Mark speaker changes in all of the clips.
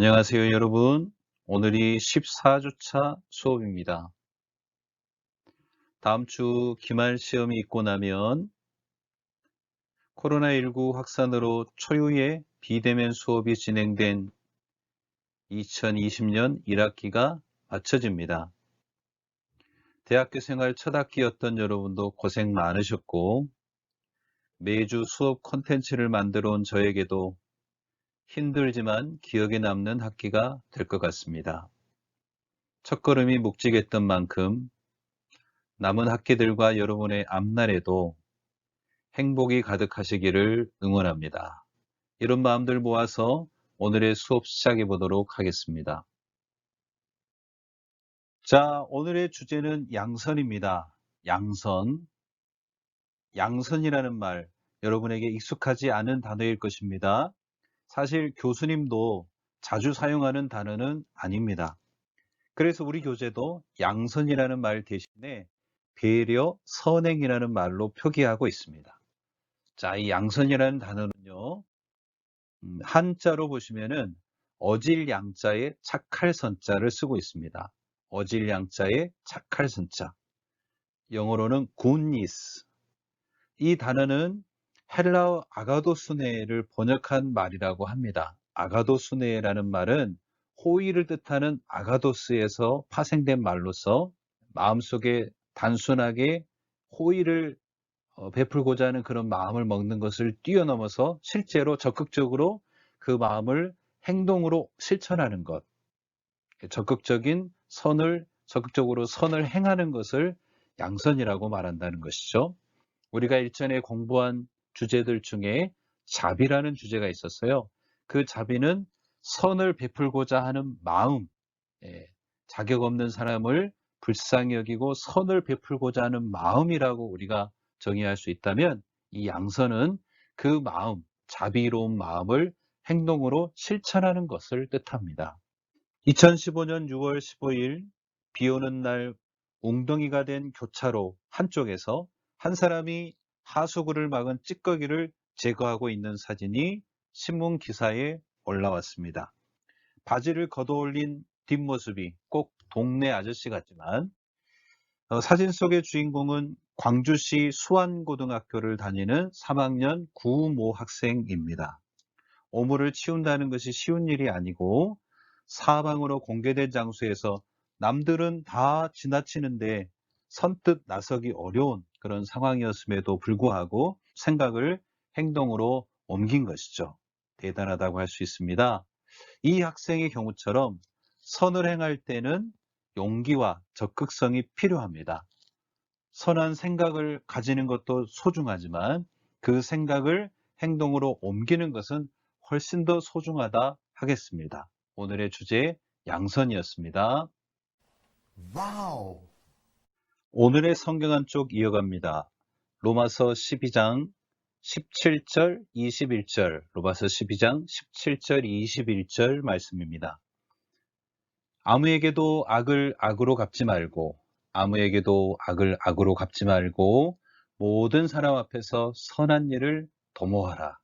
Speaker 1: 안녕하세요, 여러분. 오늘이 14주차 수업입니다. 다음 주 기말 시험이 있고 나면 코로나19 확산으로 초유의 비대면 수업이 진행된 2020년 1학기가 마쳐집니다. 대학교 생활 첫 학기였던 여러분도 고생 많으셨고, 매주 수업 콘텐츠를 만들어 온 저에게도 힘들지만 기억에 남는 학기가 될 것 같습니다. 첫걸음이 묵직했던 만큼 남은 학기들과 여러분의 앞날에도 행복이 가득하시기를 응원합니다. 이런 마음들 모아서 오늘의 수업 시작해 보도록 하겠습니다. 자, 오늘의 주제는 양선입니다. 양선. 양선이라는 말, 여러분에게 익숙하지 않은 단어일 것입니다. 사실 교수님도 자주 사용하는 단어는 아닙니다. 그래서 우리 교재도 양선이라는 말 대신에 배려, 선행이라는 말로 표기하고 있습니다. 자, 이 양선이라는 단어는요, 한자로 보시면은 어질 양자에 착할 선자를 쓰고 있습니다. 어질 양자에 착할 선자. 영어로는 goodness. 이 단어는 헬라어 아가도수네를 번역한 말이라고 합니다. 아가도수네라는 말은 호의를 뜻하는 아가도스에서 파생된 말로서 마음속에 단순하게 호의를 베풀고자 하는 그런 마음을 먹는 것을 뛰어넘어서 실제로 적극적으로 그 마음을 행동으로 실천하는 것, 적극적으로 선을 행하는 것을 양선이라고 말한다는 것이죠. 우리가 일전에 공부한 주제들 중에 자비라는 주제가 있었어요. 그 자비는 선을 베풀고자 하는 마음, 예, 자격 없는 사람을 불쌍히 여기고 선을 베풀고자 하는 마음이라고 우리가 정의할 수 있다면, 이 양선은 그 마음, 자비로운 마음을 행동으로 실천하는 것을 뜻합니다. 2015년 6월 15일 비 오는 날 웅덩이가 된 교차로 한쪽에서 한 사람이 하수구를 막은 찌꺼기를 제거하고 있는 사진이 신문 기사에 올라왔습니다. 바지를 걷어올린 뒷모습이 꼭 동네 아저씨 같지만, 사진 속의 주인공은 광주시 수안고등학교를 다니는 3학년 구모 학생입니다. 오물을 치운다는 것이 쉬운 일이 아니고 사방으로 공개된 장소에서 남들은 다 지나치는데 선뜻 나서기 어려운 그런 상황이었음에도 불구하고 생각을 행동으로 옮긴 것이죠. 대단하다고 할 수 있습니다. 이 학생의 경우처럼 선을 행할 때는 용기와 적극성이 필요합니다. 선한 생각을 가지는 것도 소중하지만 그 생각을 행동으로 옮기는 것은 훨씬 더 소중하다 하겠습니다. 오늘의 주제 양선이었습니다.
Speaker 2: 와우.
Speaker 1: 오늘의 성경 한 쪽 이어갑니다. 로마서 12장 17절, 21절, 로마서 12장 17절, 21절 말씀입니다. 아무에게도 악을 악으로 갚지 말고, 아무에게도 악을 악으로 갚지 말고, 모든 사람 앞에서 선한 일을 도모하라.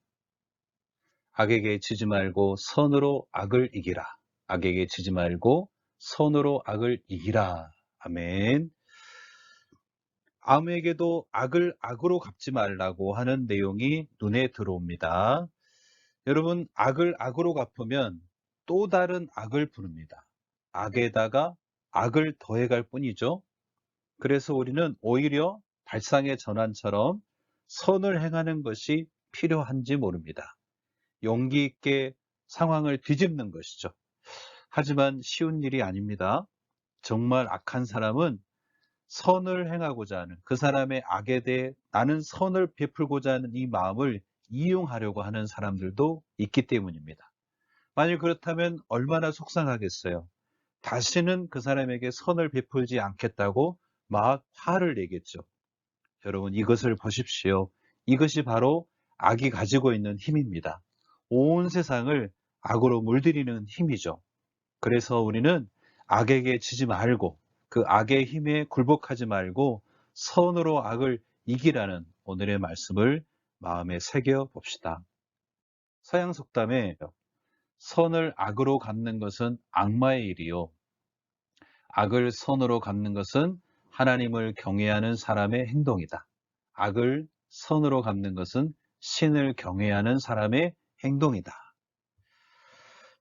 Speaker 1: 악에게 지지 말고 선으로 악을 이기라. 악에게 지지 말고 선으로 악을 이기라. 아멘. 아무에게도 악을 악으로 갚지 말라고 하는 내용이 눈에 들어옵니다. 여러분, 악을 악으로 갚으면 또 다른 악을 부릅니다. 악에다가 악을 더해갈 뿐이죠. 그래서 우리는 오히려 발상의 전환처럼 선을 행하는 것이 필요한지 모릅니다. 용기 있게 상황을 뒤집는 것이죠. 하지만 쉬운 일이 아닙니다. 정말 악한 사람은 선을 행하고자 하는, 그 사람의 악에 대해 나는 선을 베풀고자 하는 이 마음을 이용하려고 하는 사람들도 있기 때문입니다. 만일 그렇다면 얼마나 속상하겠어요. 다시는 그 사람에게 선을 베풀지 않겠다고 막 화를 내겠죠. 여러분, 이것을 보십시오. 이것이 바로 악이 가지고 있는 힘입니다. 온 세상을 악으로 물들이는 힘이죠. 그래서 우리는 악에게 지지 말고, 그 악의 힘에 굴복하지 말고 선으로 악을 이기라는 오늘의 말씀을 마음에 새겨 봅시다. 서양 속담에 선을 악으로 갚는 것은 악마의 일이요. 악을 선으로 갚는 것은 하나님을 경외하는 사람의 행동이다. 악을 선으로 갚는 것은 신을 경외하는 사람의 행동이다.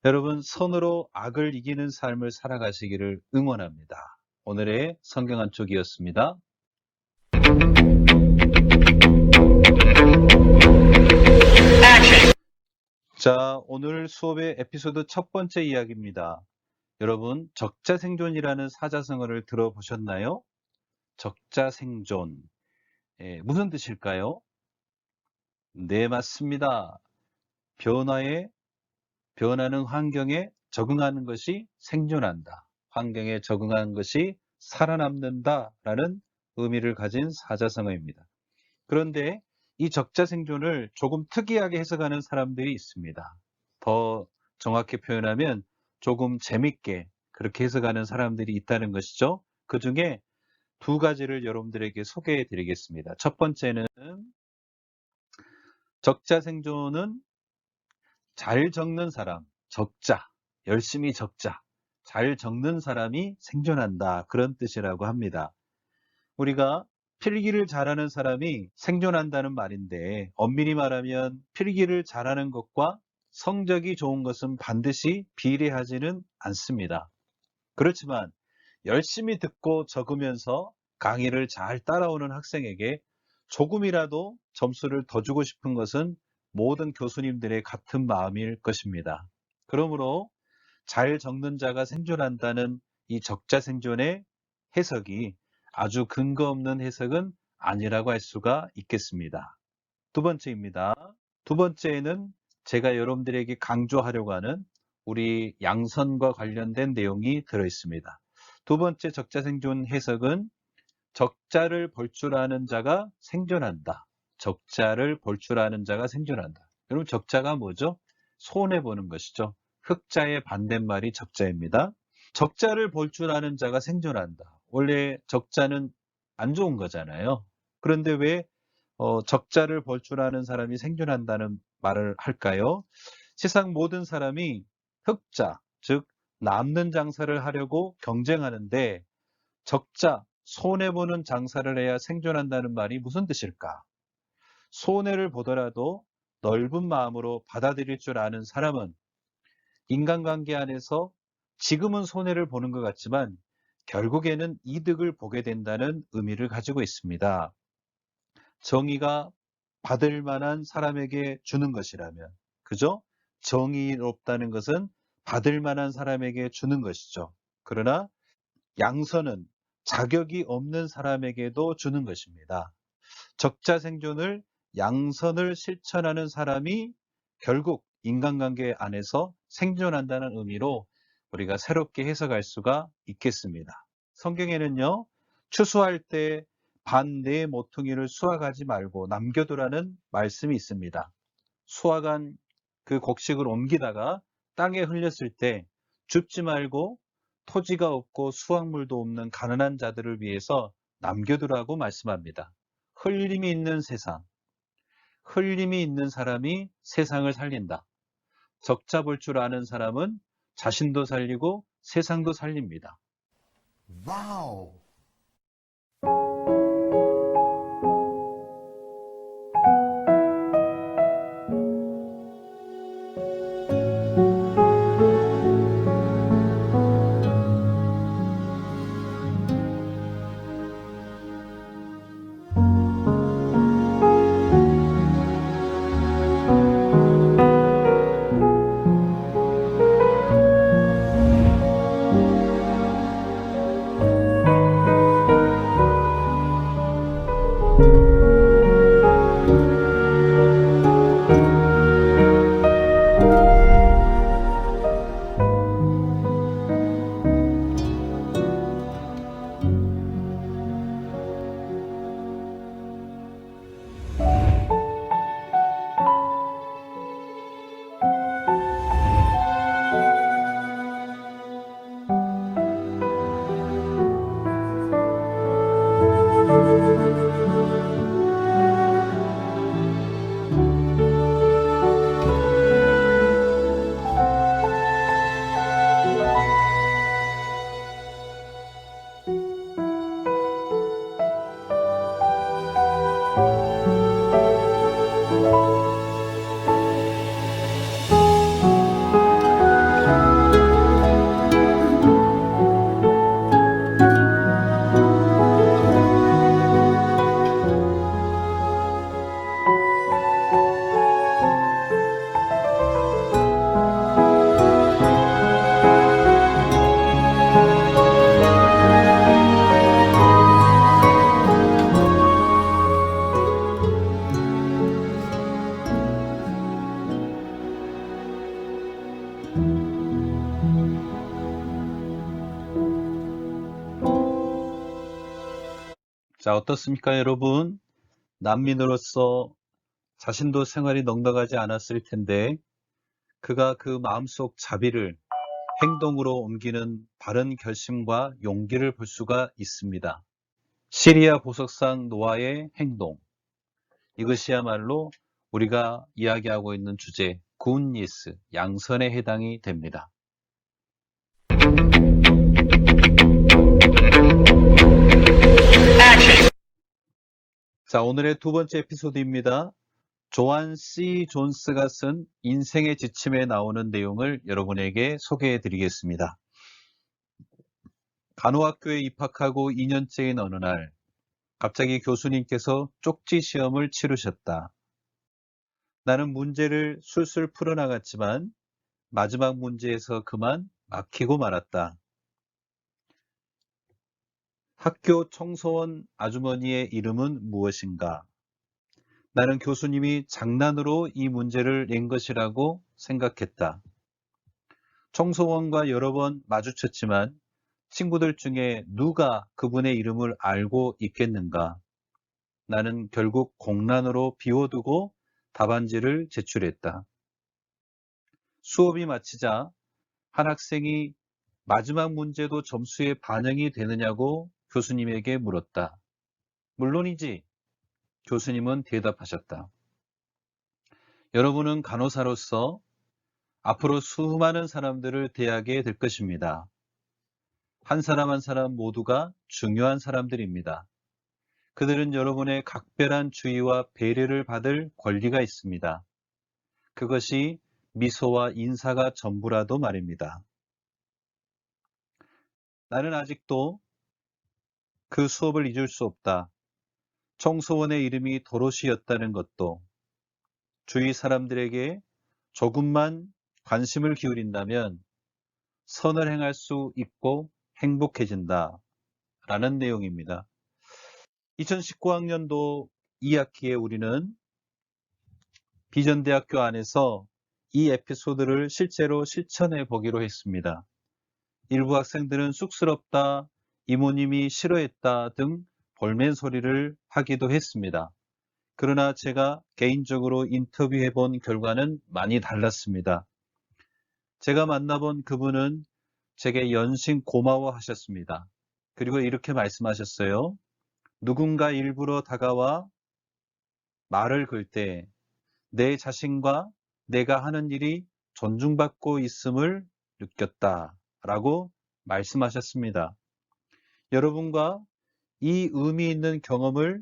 Speaker 1: 여러분, 선으로 악을 이기는 삶을 살아가시기를 응원합니다. 오늘의 성경 한 쪽이었습니다. 자, 오늘 수업의 에피소드 첫 번째 이야기입니다. 여러분, 적자생존이라는 사자성어를 들어보셨나요? 적자생존. 무슨 뜻일까요? 네, 맞습니다. 변하는 환경에 적응하는 것이 생존한다. 환경에 적응하는 것이 살아남는다라는 의미를 가진 사자성어입니다. 그런데 이 적자생존을 조금 특이하게 해석하는 사람들이 있습니다. 더 정확히 표현하면 조금 재밌게 그렇게 해석하는 사람들이 있다는 것이죠. 그 중에 두 가지를 여러분들에게 소개해 드리겠습니다. 첫 번째는 적자생존은 잘 적는 사람, 적자, 열심히 적자, 잘 적는 사람이 생존한다. 그런 뜻이라고 합니다. 우리가 필기를 잘하는 사람이 생존한다는 말인데 엄밀히 말하면 필기를 잘하는 것과 성적이 좋은 것은 반드시 비례하지는 않습니다. 그렇지만 열심히 듣고 적으면서 강의를 잘 따라오는 학생에게 조금이라도 점수를 더 주고 싶은 것은 모든 교수님들의 같은 마음일 것입니다. 그러므로 잘 적는 자가 생존한다는 이 적자생존의 해석이 아주 근거 없는 해석은 아니라고 할 수가 있겠습니다. 두 번째입니다. 두 번째에는 제가 여러분들에게 강조하려고 하는 우리 양선과 관련된 내용이 들어있습니다. 두 번째 적자생존 해석은 적자를 볼 줄 아는 자가 생존한다. 적자를 볼 줄 아는 자가 생존한다. 여러분, 적자가 뭐죠? 손해보는 것이죠. 흑자의 반대말이 적자입니다. 적자를 볼 줄 아는 자가 생존한다. 원래 적자는 안 좋은 거잖아요. 그런데 왜 적자를 볼 줄 아는 사람이 생존한다는 말을 할까요? 세상 모든 사람이 흑자, 즉 남는 장사를 하려고 경쟁하는데 적자, 손해보는 장사를 해야 생존한다는 말이 무슨 뜻일까? 손해를 보더라도 넓은 마음으로 받아들일 줄 아는 사람은 인간관계 안에서 지금은 손해를 보는 것 같지만 결국에는 이득을 보게 된다는 의미를 가지고 있습니다. 정의가 받을 만한 사람에게 주는 것이라면, 그죠? 정의롭다는 것은 받을 만한 사람에게 주는 것이죠. 그러나 양선은 자격이 없는 사람에게도 주는 것입니다. 적자생존을 양선을 실천하는 사람이 결국 인간관계 안에서 생존한다는 의미로 우리가 새롭게 해석할 수가 있겠습니다. 성경에는요, 추수할 때 반 네 모퉁이를 수확하지 말고 남겨두라는 말씀이 있습니다. 수확한 그 곡식을 옮기다가 땅에 흘렸을 때 줍지 말고 토지가 없고 수확물도 없는 가난한 자들을 위해서 남겨두라고 말씀합니다. 흘림이 있는 세상, 흘림이 있는 사람이 세상을 살린다. 적자 볼 줄 아는 사람은 자신도 살리고 세상도 살립니다.
Speaker 2: Wow.
Speaker 1: 자, 어떻습니까, 여러분? 난민으로서 자신도 생활이 넉넉하지 않았을 텐데 그가 그 마음속 자비를 행동으로 옮기는 바른 결심과 용기를 볼 수가 있습니다. 시리아 보석상 노아의 행동. 이것이야말로 우리가 이야기하고 있는 주제, 굿니스, 양선에 해당이 됩니다. 자, 오늘의 두 번째 에피소드입니다. 조한 C. 존스가 쓴 인생의 지침에 나오는 내용을 여러분에게 소개해 드리겠습니다. 간호학교에 입학하고 2년째인 어느 날, 갑자기 교수님께서 쪽지 시험을 치르셨다. 나는 문제를 술술 풀어나갔지만 마지막 문제에서 그만 막히고 말았다. 학교 청소원 아주머니의 이름은 무엇인가? 나는 교수님이 장난으로 이 문제를 낸 것이라고 생각했다. 청소원과 여러 번 마주쳤지만 친구들 중에 누가 그분의 이름을 알고 있겠는가? 나는 결국 공란으로 비워두고 답안지를 제출했다. 수업이 마치자 한 학생이 마지막 문제도 점수에 반영이 되느냐고 교수님에게 물었다. 물론이지. 교수님은 대답하셨다. 여러분은 간호사로서 앞으로 수많은 사람들을 대하게 될 것입니다. 한 사람 한 사람 모두가 중요한 사람들입니다. 그들은 여러분의 각별한 주의와 배려를 받을 권리가 있습니다. 그것이 미소와 인사가 전부라도 말입니다. 나는 아직도 그 수업을 잊을 수 없다. 청소원의 이름이 도로시였다는 것도 주위 사람들에게 조금만 관심을 기울인다면 선을 행할 수 있고 행복해진다. 라는 내용입니다. 2019학년도 2학기에 우리는 비전대학교 안에서 이 에피소드를 실제로 실천해 보기로 했습니다. 일부 학생들은 쑥스럽다, 이모님이 싫어했다 등 볼멘 소리를 하기도 했습니다. 그러나 제가 개인적으로 인터뷰해 본 결과는 많이 달랐습니다. 제가 만나본 그분은 제게 연신 고마워하셨습니다. 그리고 이렇게 말씀하셨어요. 누군가 일부러 다가와 말을 걸 때 내 자신과 내가 하는 일이 존중받고 있음을 느꼈다 라고 말씀하셨습니다. 여러분과 이 의미 있는 경험을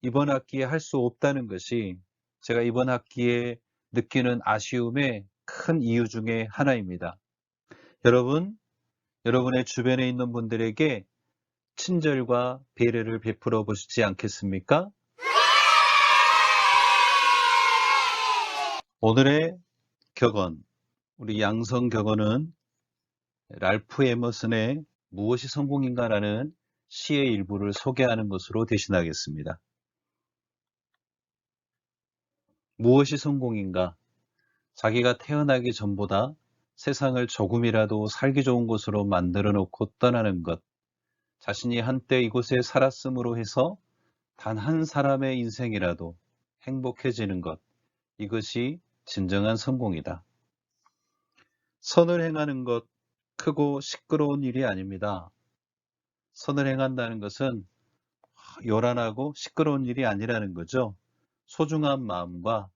Speaker 1: 이번 학기에 할 수 없다는 것이 제가 이번 학기에 느끼는 아쉬움의 큰 이유 중에 하나입니다. 여러분, 여러분의 주변에 있는 분들에게 친절과 배려를 베풀어 보시지 않겠습니까? 오늘의 격언, 우리 양성 격언은 랄프 에머슨의 무엇이 성공인가라는 시의 일부를 소개하는 것으로 대신하겠습니다. 무엇이 성공인가? 자기가 태어나기 전보다 세상을 조금이라도 살기 좋은 곳으로 만들어 놓고 떠나는 것, 자신이 한때 이곳에 살았음으로 해서 단 한 사람의 인생이라도 행복해지는 것, 이것이 진정한 성공이다. 선을 행하는 것, 크고 시끄러운 일이 아닙니다. 선을 행한다는 것은 요란하고 시끄러운 일이 아니라는 거죠. 소중한 마음과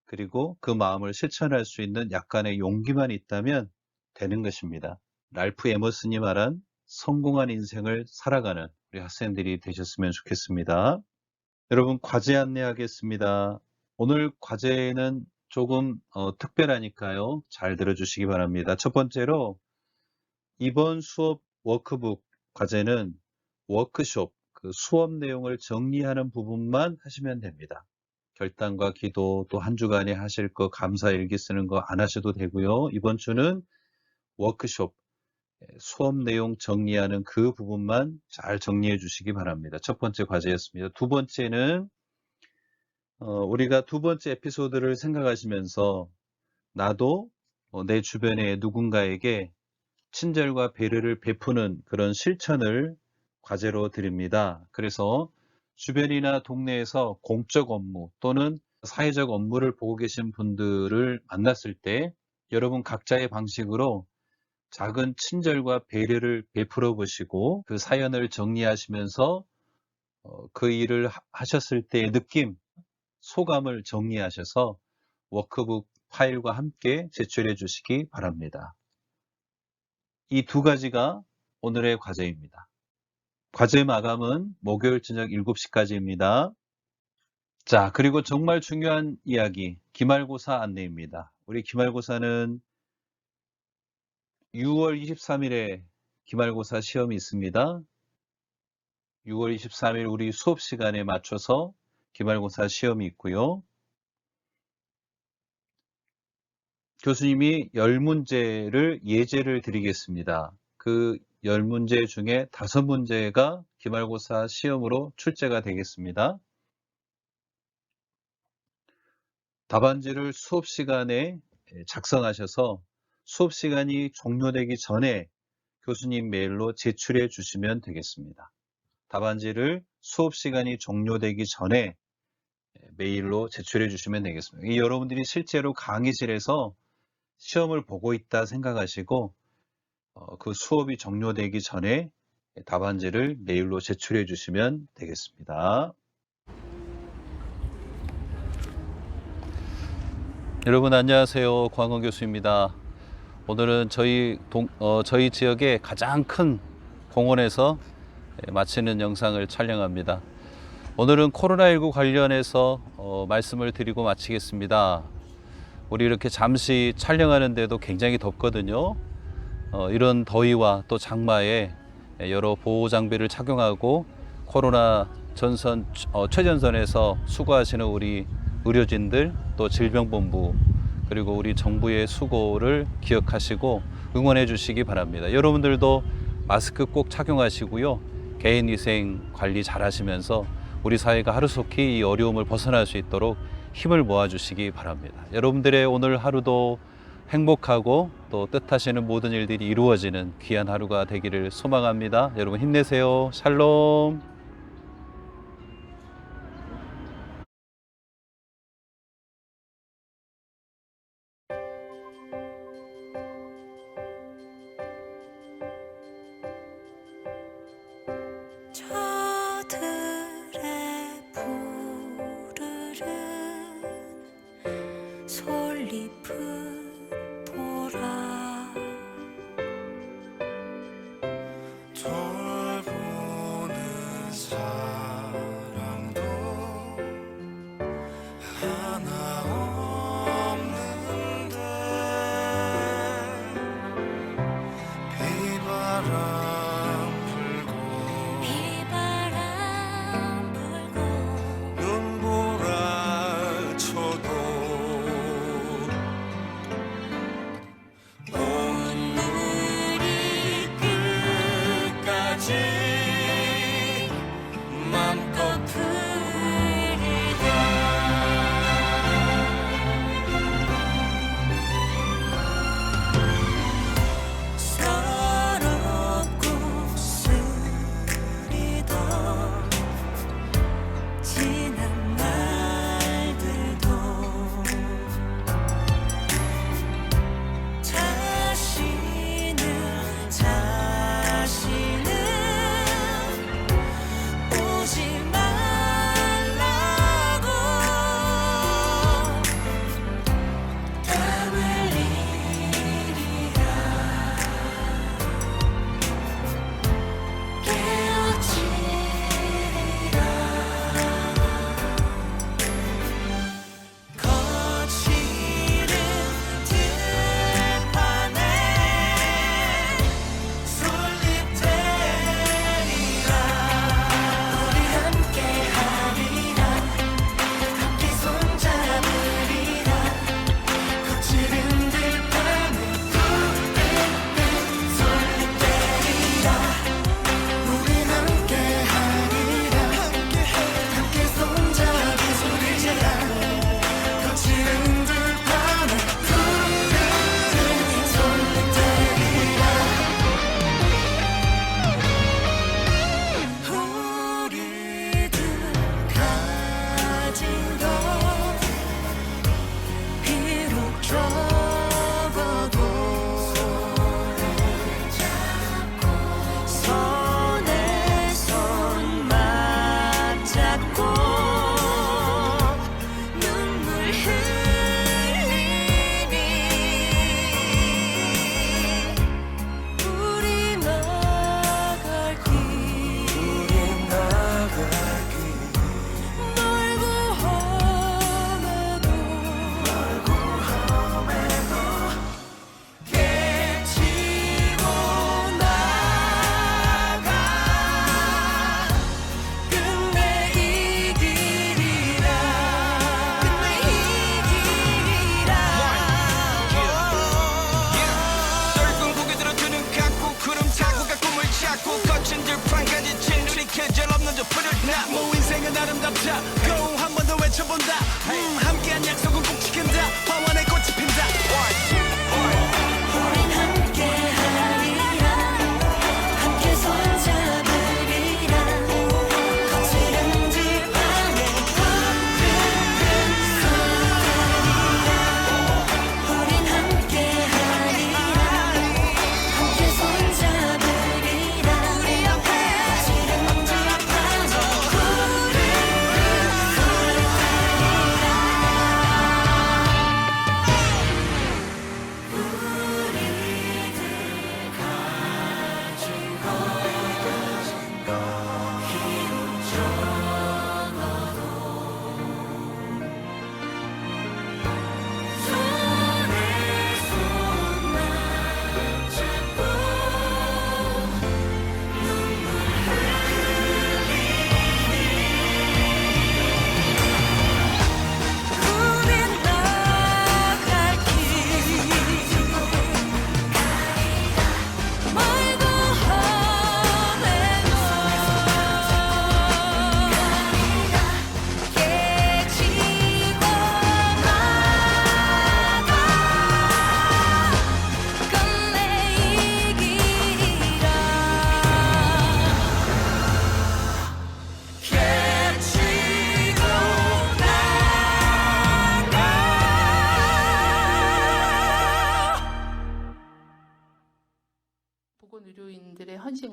Speaker 1: 그리고 그 마음을 실천할 수 있는 약간의 용기만 있다면 되는 것입니다. 랄프 에머슨이 말한 성공한 인생을 살아가는 우리 학생들이 되셨으면 좋겠습니다. 여러분, 과제 안내하겠습니다. 오늘 과제는 조금 특별하니까요. 잘 들어주시기 바랍니다. 첫 번째로 이번 수업 워크북 과제는 워크숍, 그 수업 내용을 정리하는 부분만 하시면 됩니다. 결단과 기도, 또 한 주간에 하실 거 감사 일기 쓰는 거 안 하셔도 되고요. 이번 주는 워크숍, 수업 내용 정리하는 그 부분만 잘 정리해 주시기 바랍니다. 첫 번째 과제였습니다. 두 번째는 우리가 두 번째 에피소드를 생각하시면서 나도 내 주변의 누군가에게 친절과 배려를 베푸는 그런 실천을 과제로 드립니다. 그래서 주변이나 동네에서 공적 업무 또는 사회적 업무를 보고 계신 분들을 만났을 때 여러분 각자의 방식으로 작은 친절과 배려를 베풀어 보시고 그 사연을 정리하시면서 그 일을 하셨을 때의 느낌, 소감을 정리하셔서 워크북 파일과 함께 제출해 주시기 바랍니다. 이 두 가지가 오늘의 과제입니다. 과제 마감은 목요일 저녁 7시까지입니다. 자, 그리고 정말 중요한 이야기, 기말고사 안내입니다. 우리 기말고사는 6월 23일에 기말고사 시험이 있습니다. 6월 23일 우리 수업 시간에 맞춰서 기말고사 시험이 있고요. 교수님이 10문제를 예제를 드리겠습니다. 그 10문제 중에 5문제가 기말고사 시험으로 출제가 되겠습니다. 답안지를 수업 시간에 작성하셔서 수업 시간이 종료되기 전에 교수님 메일로 제출해 주시면 되겠습니다. 답안지를 수업 시간이 종료되기 전에 메일로 제출해 주시면 되겠습니다. 여러분들이 실제로 강의실에서 시험을 보고 있다 생각하시고 그 수업이 종료되기 전에 답안지를 메일로 제출해 주시면 되겠습니다. 여러분 안녕하세요. 광원 교수입니다. 오늘은 저희 지역의 가장 큰 공원에서 마치는 영상을 촬영합니다. 오늘은 코로나19 관련해서 말씀을 드리고 마치겠습니다. 우리 이렇게 잠시 촬영하는데도 굉장히 덥거든요. 이런 더위와 또 장마에 여러 보호 장비를 착용하고 코로나 최전선에서 수고하시는 우리 의료진들 또 질병본부 그리고 우리 정부의 수고를 기억하시고 응원해 주시기 바랍니다. 여러분들도 마스크 꼭 착용하시고요. 개인위생 관리 잘 하시면서 우리 사회가 하루속히 이 어려움을 벗어날 수 있도록 힘을 모아주시기 바랍니다. 여러분들의 오늘 하루도 행복하고 또 뜻하시는 모든 일들이 이루어지는 귀한 하루가 되기를 소망합니다. 여러분 힘내세요. 샬롬.
Speaker 3: 저들의 부르는 솔잎을 보라
Speaker 2: 돌보는 사람도 하나 없는데
Speaker 3: 비바람 불고
Speaker 2: 눈보라 쳐도 오늘이 끝까지 맘껏 부르다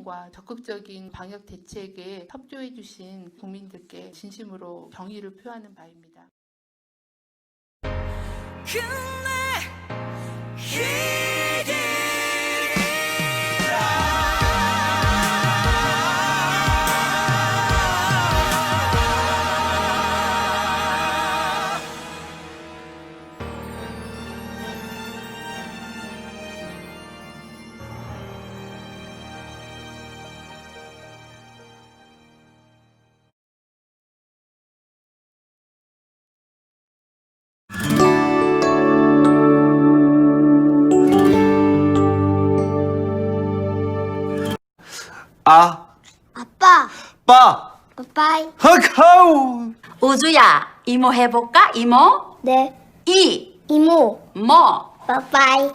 Speaker 4: 예방과 적극적인 방역 대책에 협조해 주신 국민들께 진심으로 경의를 표하는 바입니다.
Speaker 5: 아,
Speaker 6: 아빠,
Speaker 5: 빠,
Speaker 6: 빠빠이.
Speaker 5: 하카우.
Speaker 7: 우주야, 이모 해볼까? 이모?
Speaker 6: 네,
Speaker 7: 이,
Speaker 6: 이모,
Speaker 7: 뭐?
Speaker 6: 빠빠이.